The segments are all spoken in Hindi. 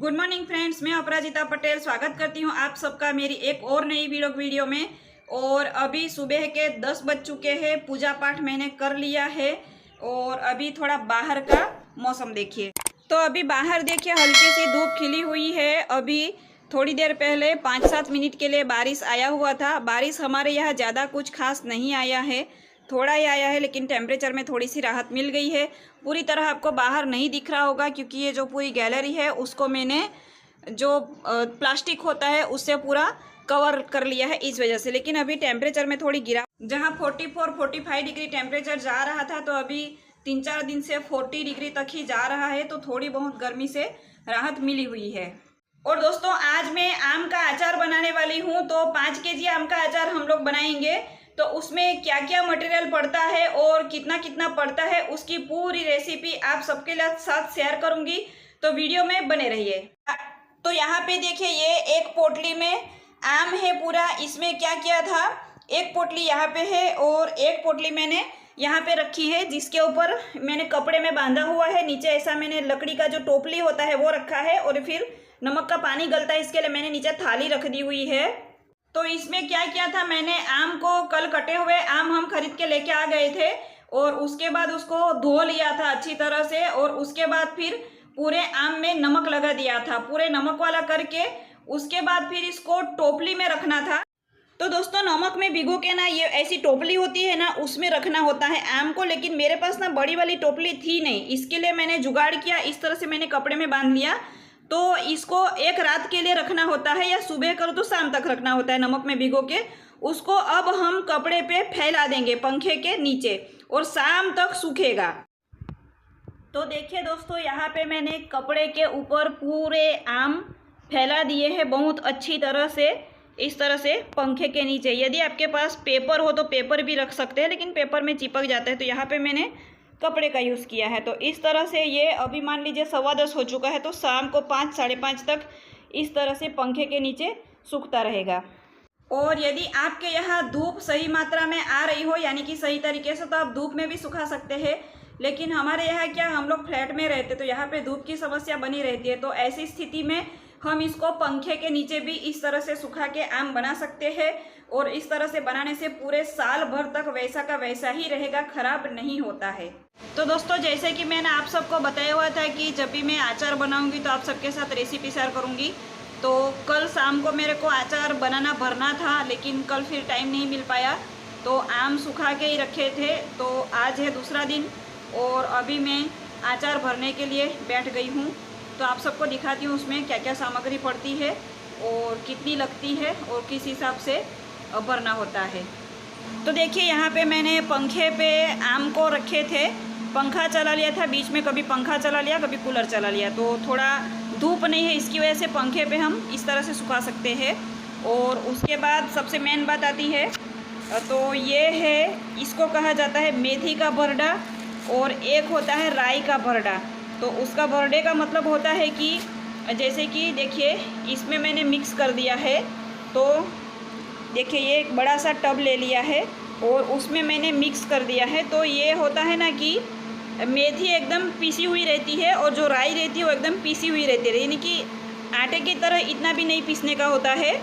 गुड मॉर्निंग फ्रेंड्स, मैं अपराजिता पटेल स्वागत करती हूं आप सबका मेरी एक और नई वीडियो में। और अभी सुबह के 10 बज चुके हैं। पूजा पाठ मैंने कर लिया है और अभी थोड़ा बाहर का मौसम देखिए। तो अभी बाहर देखिए हल्की सी धूप खिली हुई है। अभी थोड़ी देर पहले 5-7 मिनट के लिए बारिश आया हुआ था। बारिश हमारे यहाँ ज़्यादा कुछ खास नहीं आया है, थोड़ा ही आया है, लेकिन टेम्परेचर में थोड़ी सी राहत मिल गई है। पूरी तरह आपको बाहर नहीं दिख रहा होगा क्योंकि ये जो पूरी गैलरी है उसको मैंने जो प्लास्टिक होता है उससे पूरा कवर कर लिया है इस वजह से। लेकिन अभी टेम्परेचर में थोड़ी गिरा, जहाँ 44-45 डिग्री टेम्परेचर जा रहा था तो अभी 3-4 दिन से 40 डिग्री तक ही जा रहा है। तो थोड़ी बहुत गर्मी से राहत मिली हुई है। और दोस्तों, आज मैं आम का अचार बनाने वाली हूँ। तो 5 केजी आम का अचार हम लोग बनाएंगे। तो उसमें क्या क्या मटेरियल पड़ता है और कितना कितना पड़ता है उसकी पूरी रेसिपी आप सबके साथ शेयर करूंगी। तो वीडियो में बने रहिए। तो यहाँ पे देखिए, ये एक पोटली में आम है पूरा। इसमें क्या किया था, एक पोटली यहाँ पे है और एक पोटली मैंने यहाँ पे रखी है जिसके ऊपर मैंने कपड़े में बांधा हुआ है। नीचे ऐसा मैंने लकड़ी का जो टोपली होता है वो रखा है और फिर नमक का पानी गलता है इसके लिए मैंने नीचे थाली रख दी हुई है। तो इसमें क्या किया था, मैंने आम को, कल कटे हुए आम हम खरीद के लेके आ गए थे और उसके बाद उसको धो लिया था अच्छी तरह से। और उसके बाद फिर पूरे आम में नमक लगा दिया था, पूरे नमक वाला करके। उसके बाद फिर इसको टोपली में रखना था। तो दोस्तों, नमक में भिगो के ना, ये ऐसी टोपली होती है ना, उसमें रखना होता है आम को। लेकिन मेरे पास ना बड़ी वाली टोपली थी नहीं, इसके लिए मैंने जुगाड़ किया। इस तरह से मैंने कपड़े में बांध लिया। तो इसको एक रात के लिए रखना होता है, या सुबह करो तो शाम तक रखना होता है नमक में भिगो के। उसको अब हम कपड़े पे फैला देंगे पंखे के नीचे और शाम तक सूखेगा। तो देखिए दोस्तों, यहाँ पे मैंने कपड़े के ऊपर पूरे आम फैला दिए हैं बहुत अच्छी तरह से, इस तरह से पंखे के नीचे। यदि आपके पास पेपर हो तो पेपर भी रख सकते हैं, लेकिन पेपर में चिपक जाता है। तो यहाँ पे मैंने कपड़े का यूज़ किया है। तो इस तरह से ये अभी मान लीजिए 10:15 हो चुका है। तो शाम को 5-5:30 तक इस तरह से पंखे के नीचे सूखता रहेगा। और यदि आपके यहाँ धूप सही मात्रा में आ रही हो, यानी कि सही तरीके से, तो आप धूप में भी सुखा सकते हैं। लेकिन हमारे यहाँ क्या, हम लोग फ्लैट में रहते तो यहाँ पे धूप की समस्या बनी रहती है। तो ऐसी स्थिति में हम इसको पंखे के नीचे भी इस तरह से सुखा के आम बना सकते हैं। और इस तरह से बनाने से पूरे साल भर तक वैसा का वैसा ही रहेगा, खराब नहीं होता है। तो दोस्तों, जैसे कि मैंने आप सबको बताया हुआ था कि जब भी मैं अचार बनाऊंगी तो आप सबके साथ रेसिपी शेयर करूंगी। तो कल शाम को मेरे को अचार बनाना भरना था, लेकिन कल फिर टाइम नहीं मिल पाया। तो आम सुखा के ही रखे थे। तो आज है दूसरा दिन और अभी मैं अचार भरने के लिए बैठ गई हूँ। तो आप सबको दिखाती हूँ उसमें क्या क्या सामग्री पड़ती है और कितनी लगती है और किस हिसाब से भरना होता है। तो देखिए, यहाँ पे मैंने पंखे पे आम को रखे थे, पंखा चला लिया था बीच में, कभी पंखा चला लिया कभी कूलर चला लिया। तो थोड़ा धूप नहीं है इसकी वजह से पंखे पे हम इस तरह से सुखा सकते हैं। और उसके बाद सबसे मेन बात आती है, तो ये है, इसको कहा जाता है मेथी का भरडा और एक होता है राई का भरडा। तो उसका भरडे का मतलब होता है कि जैसे कि देखिए, इसमें मैंने मिक्स कर दिया है। तो देखिए, ये एक बड़ा सा टब ले लिया है और उसमें मैंने मिक्स कर दिया है। तो ये होता है ना कि मेथी एकदम पीसी हुई रहती है और जो राई रहती है वो एकदम पीसी हुई रहती है, यानी कि आटे की तरह इतना भी नहीं पीसने का होता है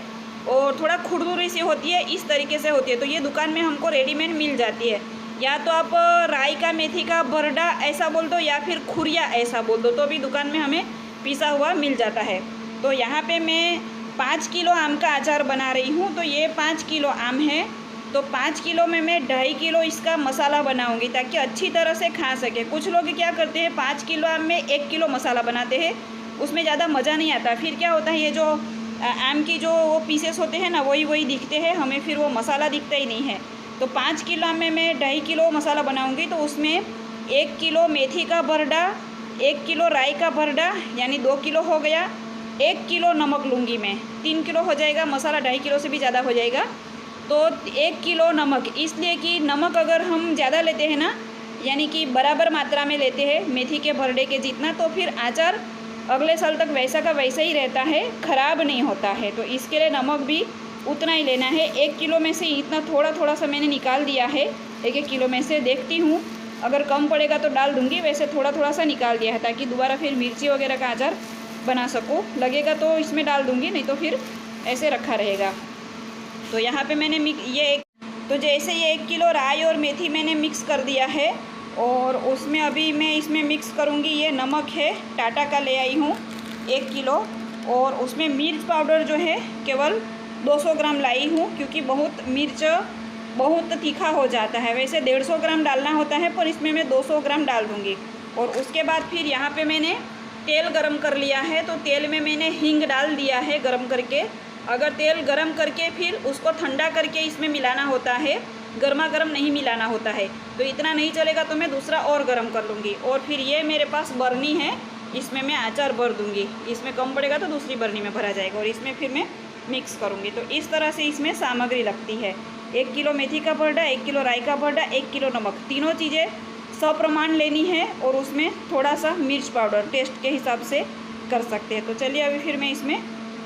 और थोड़ा खुरदुरी सी होती है, इस तरीके से होती है। तो ये दुकान में हमको रेडीमेड मिल जाती है। या तो आप राई का मेथी का भरडा ऐसा बोल दो या फिर खुरिया ऐसा बोल दो, तो भी दुकान में हमें पीसा हुआ मिल जाता है। तो यहाँ पे मैं 5 किलो आम का अचार बना रही हूँ। तो ये 5 किलो आम है। तो 5 किलो में मैं 2.5 किलो इसका मसाला बनाऊंगी ताकि अच्छी तरह से खा सके। कुछ लोग क्या करते हैं, 5 किलो आम में 1 किलो मसाला बनाते हैं, उसमें ज़्यादा मज़ा नहीं आता। फिर क्या होता है, ये जो आम की जो वो पीसेस होते हैं ना, वही दिखते हैं हमें, फिर वो मसाला दिखता ही नहीं है। तो 5 किलो आम में मैं 2.5 किलो मसाला बनाऊँगी। तो उसमें 1 किलो मेथी का भरडा, 1 किलो राई का भरडा, यानी 2 किलो हो गया। 1 किलो नमक लूँगी मैं, 3 किलो हो जाएगा मसाला, 2.5 किलो से भी ज़्यादा हो जाएगा। तो 1 किलो नमक, इसलिए कि नमक अगर हम ज़्यादा लेते हैं ना, यानी कि बराबर मात्रा में लेते हैं मेथी के भरडे के जितना, तो फिर अचार अगले साल तक वैसा का वैसा ही रहता है, ख़राब नहीं होता है। तो इसके लिए नमक भी उतना ही लेना है। 1 किलो में से इतना थोड़ा थोड़ा सा मैंने निकाल दिया है। 1-1 किलो में से देखती हूँ, अगर कम पड़ेगा तो डाल दूँगी, वैसे थोड़ा थोड़ा सा निकाल दिया है ताकि दोबारा फिर मिर्ची वगैरह का अचार बना सकूँ। लगेगा तो इसमें डाल दूँगी, नहीं तो फिर ऐसे रखा रहेगा। तो यहाँ पे मैंने तो जैसे ये 1 किलो राई और मेथी मैंने मिक्स कर दिया है, और उसमें अभी मैं इसमें मिक्स करूँगी, ये नमक है टाटा का ले आई हूँ 1 किलो, और उसमें मिर्च पाउडर जो है केवल 200 ग्राम लाई हूँ, क्योंकि मिर्च बहुत तीखा हो जाता है। वैसे 150 ग्राम डालना होता है, पर इसमें मैं 200 ग्राम डाल दूँगी। और उसके बाद फिर यहाँ पे मैंने तेल गरम कर लिया है, तो तेल में मैंने हींग डाल दिया है गरम करके। अगर तेल गरम करके फिर उसको ठंडा करके इसमें मिलाना होता है, गर्मा गर्म नहीं मिलाना होता है। तो इतना नहीं चलेगा तो मैं दूसरा और गरम कर लूँगी। और फिर ये मेरे पास बरनी है, इसमें मैं अचार भर दूँगी। इसमें कम पड़ेगा तो दूसरी बरनी में भरा जाएगा, और इसमें फिर मैं मिक्स करूँगी। तो इस तरह से इसमें सामग्री लगती है। 1 किलो मेथी का भरडा, 1 किलो राई का भरडा, 1 किलो नमक, तीनों चीज़ें सप्रमाण लेनी है। और उसमें थोड़ा सा मिर्च पाउडर टेस्ट के हिसाब से कर सकते हैं। तो चलिए अभी फिर मैं इसमें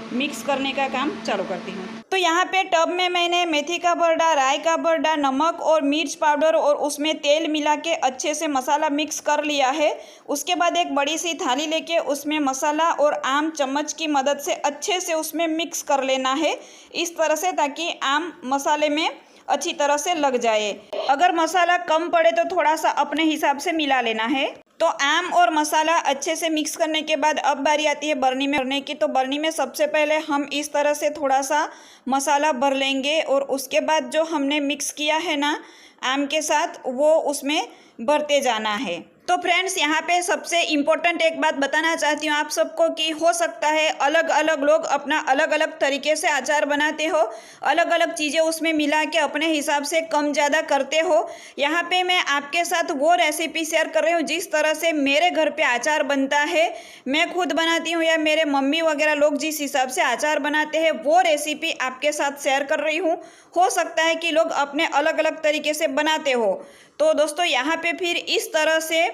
मिक्स करने का काम चालू करती हूँ। तो यहाँ पे टब में मैंने मेथी का भरडा, राई का भरडा, नमक और मिर्च पाउडर और उसमें तेल मिला के अच्छे से मसाला मिक्स कर लिया है। उसके बाद एक बड़ी सी थाली लेके उसमें मसाला और आम चम्मच की मदद से अच्छे से उसमें मिक्स कर लेना है, इस तरह से, ताकि आम मसाले में अच्छी तरह से लग जाए। अगर मसाला कम पड़े तो थोड़ा सा अपने हिसाब से मिला लेना है। तो आम और मसाला अच्छे से मिक्स करने के बाद अब बारी आती है बरनी में भरने की। तो बरनी में सबसे पहले हम इस तरह से थोड़ा सा मसाला भर लेंगे, और उसके बाद जो हमने मिक्स किया है ना आम के साथ, वो उसमें भरते जाना है। तो फ्रेंड्स, यहाँ पे सबसे इम्पोर्टेंट एक बात बताना चाहती हूँ आप सबको, कि हो सकता है अलग अलग लोग अपना अलग अलग तरीके से अचार बनाते हो, अलग अलग चीज़ें उसमें मिला के अपने हिसाब से कम ज़्यादा करते हो। यहाँ पे मैं आपके साथ वो रेसिपी शेयर कर रही हूँ जिस तरह से मेरे घर पे अचार बनता है, मैं खुद बनाती हूँ या मेरे मम्मी वगैरह लोग जिस हिसाब से अचार बनाते हैं, वो रेसिपी आपके साथ शेयर कर रही हूँ। हो सकता है कि लोग अपने अलग अलग तरीके से बनाते हो। तो दोस्तों, यहाँ पे फिर इस तरह से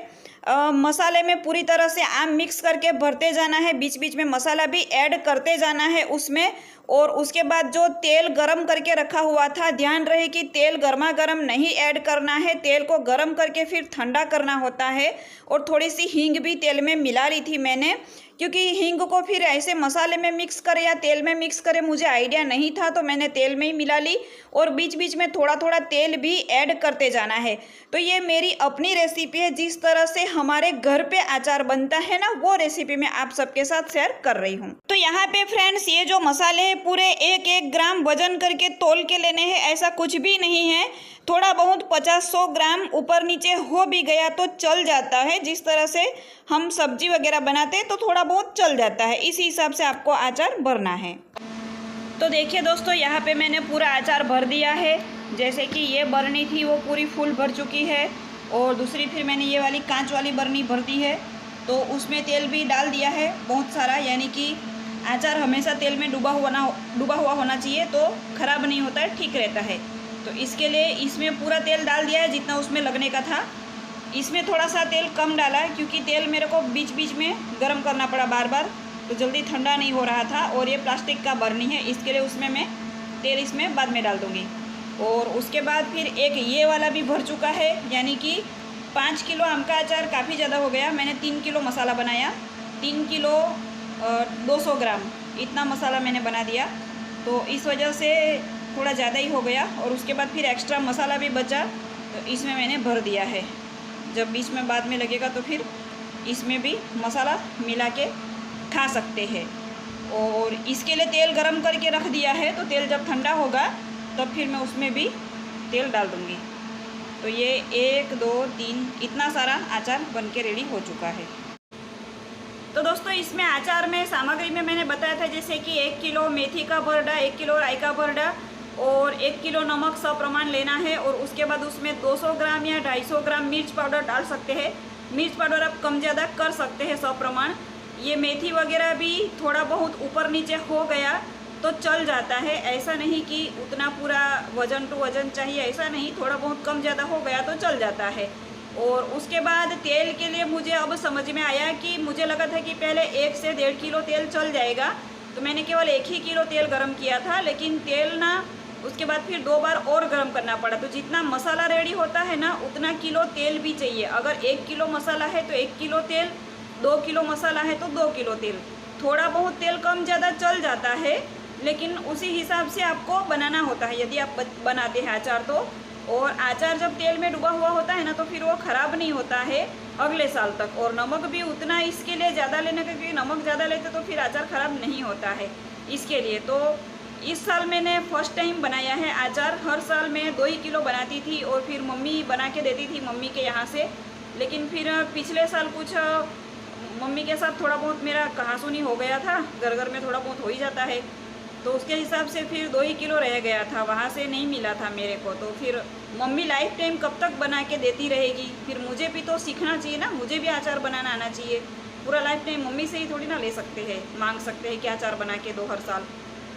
मसाले में पूरी तरह से आम मिक्स करके भरते जाना है, बीच बीच में मसाला भी ऐड करते जाना है उसमें। और उसके बाद जो तेल गरम करके रखा हुआ था, ध्यान रहे कि तेल गर्मा गर्म नहीं ऐड करना है, तेल को गरम करके फिर ठंडा करना होता है। और थोड़ी सी हींग भी तेल में मिला ली थी मैंने, क्योंकि हींग को फिर ऐसे मसाले में मिक्स करे या तेल में मिक्स करे मुझे आइडिया नहीं था, तो मैंने तेल में ही मिला ली। और बीच बीच में थोड़ा थोड़ा तेल भी ऐड करते जाना है। तो ये मेरी अपनी रेसिपी है, जिस तरह से हमारे घर पे अचार बनता है ना, वो रेसिपी मैं आप सबके साथ शेयर कर रही हूँ। तो यहाँ पे फ्रेंड्स, ये जो मसाले हैं पूरे 1-1 ग्राम वजन करके तोल के लेने हैं, ऐसा कुछ भी नहीं है। थोड़ा बहुत 50-100 ग्राम ऊपर नीचे हो भी गया तो चल जाता है। जिस तरह से हम सब्जी वगैरह बनाते हैं तो थोड़ा बहुत चल जाता है, इसी हिसाब से आपको अचार भरना है। तो देखिए दोस्तों, यहाँ पे मैंने पूरा अचार भर दिया है। जैसे कि ये बरनी थी वो पूरी फुल भर चुकी है, और दूसरी फिर मैंने ये वाली कांच वाली बरनी भर दी है। तो उसमें तेल भी डाल दिया है बहुत सारा, यानी कि अचार हमेशा तेल में डूबा हुआ होना चाहिए, तो ख़राब नहीं होता है, ठीक रहता है। तो इसके लिए इसमें पूरा तेल डाल दिया है जितना उसमें लगने का था। इसमें थोड़ा सा तेल कम डाला है, क्योंकि तेल मेरे को बीच बीच में गर्म करना पड़ा बार बार, तो जल्दी ठंडा नहीं हो रहा था। और ये प्लास्टिक का बरनी है, इसके लिए उसमें मैं तेल इसमें बाद में डाल दूँगी। और उसके बाद फिर एक ये वाला भी भर चुका है, यानी कि 5 किलो आम का अचार काफ़ी ज़्यादा हो गया। मैंने 3 किलो मसाला बनाया, 3 किलो 200 ग्राम इतना मसाला मैंने बना दिया, तो इस वजह से थोड़ा ज़्यादा ही हो गया। और उसके बाद फिर एक्स्ट्रा मसाला भी बचा, तो इसमें मैंने भर दिया है। जब बीच में बाद में लगेगा तो फिर इसमें भी मसाला मिला के खा सकते हैं। और इसके लिए तेल गरम करके रख दिया है, तो तेल जब ठंडा होगा तब फिर मैं उसमें भी तेल डाल दूँगी। तो ये 1 2 3 इतना सारा अचार बन के रेडी हो चुका है। तो दोस्तों, इसमें अचार में सामग्री में मैंने बताया था, जैसे कि 1 किलो मेथी का भरडा, 1 किलो राई का भरडा और 1 किलो नमक सप्रमाण लेना है। और उसके बाद उसमें 200 ग्राम या 250 ग्राम मिर्च पाउडर डाल सकते हैं। मिर्च पाउडर आप कम ज़्यादा कर सकते हैं सप्रमाण। ये मेथी वगैरह भी थोड़ा बहुत ऊपर नीचे हो गया तो चल जाता है, ऐसा नहीं कि उतना पूरा वजन टू वजन चाहिए, ऐसा नहीं, थोड़ा बहुत कम ज़्यादा हो गया तो चल जाता है। और उसके बाद तेल के लिए मुझे अब समझ में आया कि मुझे लगा था कि पहले 1 से 1.5 किलो तेल चल जाएगा, तो मैंने केवल 1 ही किलो तेल गरम किया था। लेकिन तेल ना उसके बाद फिर 2 बार और गरम करना पड़ा। तो जितना मसाला रेडी होता है ना, उतना किलो तेल भी चाहिए। अगर 1 किलो मसाला है तो 1 किलो तेल, 2 किलो मसाला है तो 2 किलो तेल। थोड़ा बहुत तेल कम ज़्यादा चल जाता है, लेकिन उसी हिसाब से आपको बनाना होता है यदि आप बनाते हैं अचार तो। और अचार जब तेल में डूबा हुआ होता है ना तो फिर वो ख़राब नहीं होता है अगले साल तक। और नमक भी उतना इसके लिए ज़्यादा लेना, क्योंकि नमक ज़्यादा लेते तो फिर अचार ख़राब नहीं होता है इसके लिए। तो इस साल मैंने फर्स्ट टाइम बनाया है अचार। हर साल मैं 2 ही किलो बनाती थी और फिर मम्मी बना के देती थी मम्मी के यहाँ से। लेकिन फिर पिछले साल कुछ मम्मी के साथ थोड़ा बहुत मेरा कहासुनी हो गया था, घर घर में थोड़ा बहुत हो ही जाता है, तो उसके हिसाब से फिर 2 ही किलो रह गया था, वहाँ से नहीं मिला था मेरे को। तो फिर मम्मी लाइफ टाइम कब तक बना के देती रहेगी, फिर मुझे भी तो सीखना चाहिए ना, मुझे भी अचार बनाना आना चाहिए। पूरा लाइफ टाइम मम्मी से ही थोड़ी ना ले सकते हैं, मांग सकते हैं कि अचार बना के दो हर साल।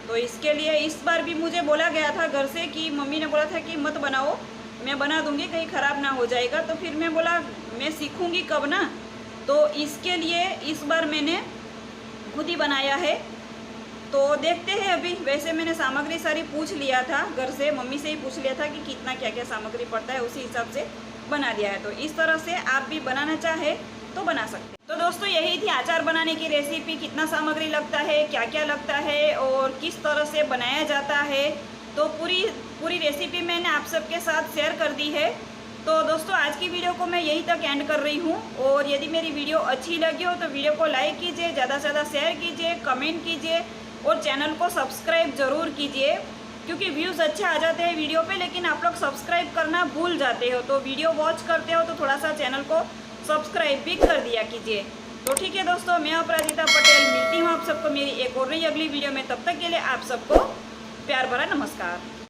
तो इसके लिए इस बार भी मुझे बोला गया था घर से कि मम्मी ने बोला था कि मत बनाओ, मैं बना दूँगी, कहीं ख़राब ना हो जाएगा। तो फिर मैं बोला मैं सीखूँगी कब ना, तो इसके लिए इस बार मैंने खुद ही बनाया है। तो देखते हैं अभी। वैसे मैंने सामग्री सारी पूछ लिया था घर से, मम्मी से ही पूछ लिया था कि कितना क्या क्या सामग्री पड़ता है, उसी हिसाब से बना दिया है। तो इस तरह से आप भी बनाना चाहे तो बना सकते हैं। तो दोस्तों यही थी अचार बनाने की रेसिपी। कितना सामग्री लगता है, क्या क्या लगता है और किस तरह से बनाया जाता है, तो पूरी रेसिपी मैंने आप सबके साथ शेयर कर दी है। तो दोस्तों आज की वीडियो को मैं यहीं तक एंड कर रही हूँ। और यदि मेरी वीडियो अच्छी लगी हो तो वीडियो को लाइक कीजिए, ज़्यादा से ज़्यादा शेयर कीजिए, कमेंट कीजिए और चैनल को सब्सक्राइब ज़रूर कीजिए, क्योंकि व्यूज़ अच्छे आ जाते हैं वीडियो पे, लेकिन आप लोग सब्सक्राइब करना भूल जाते हो। तो वीडियो वॉच करते हो तो थोड़ा सा चैनल को सब्सक्राइब भी कर दिया कीजिए। तो ठीक है दोस्तों, मैं अपराजिता पटेल मिलती हूँ आप सबको मेरी एक और नई अगली वीडियो में। तब तक के लिए आप सबको प्यार भरा नमस्कार।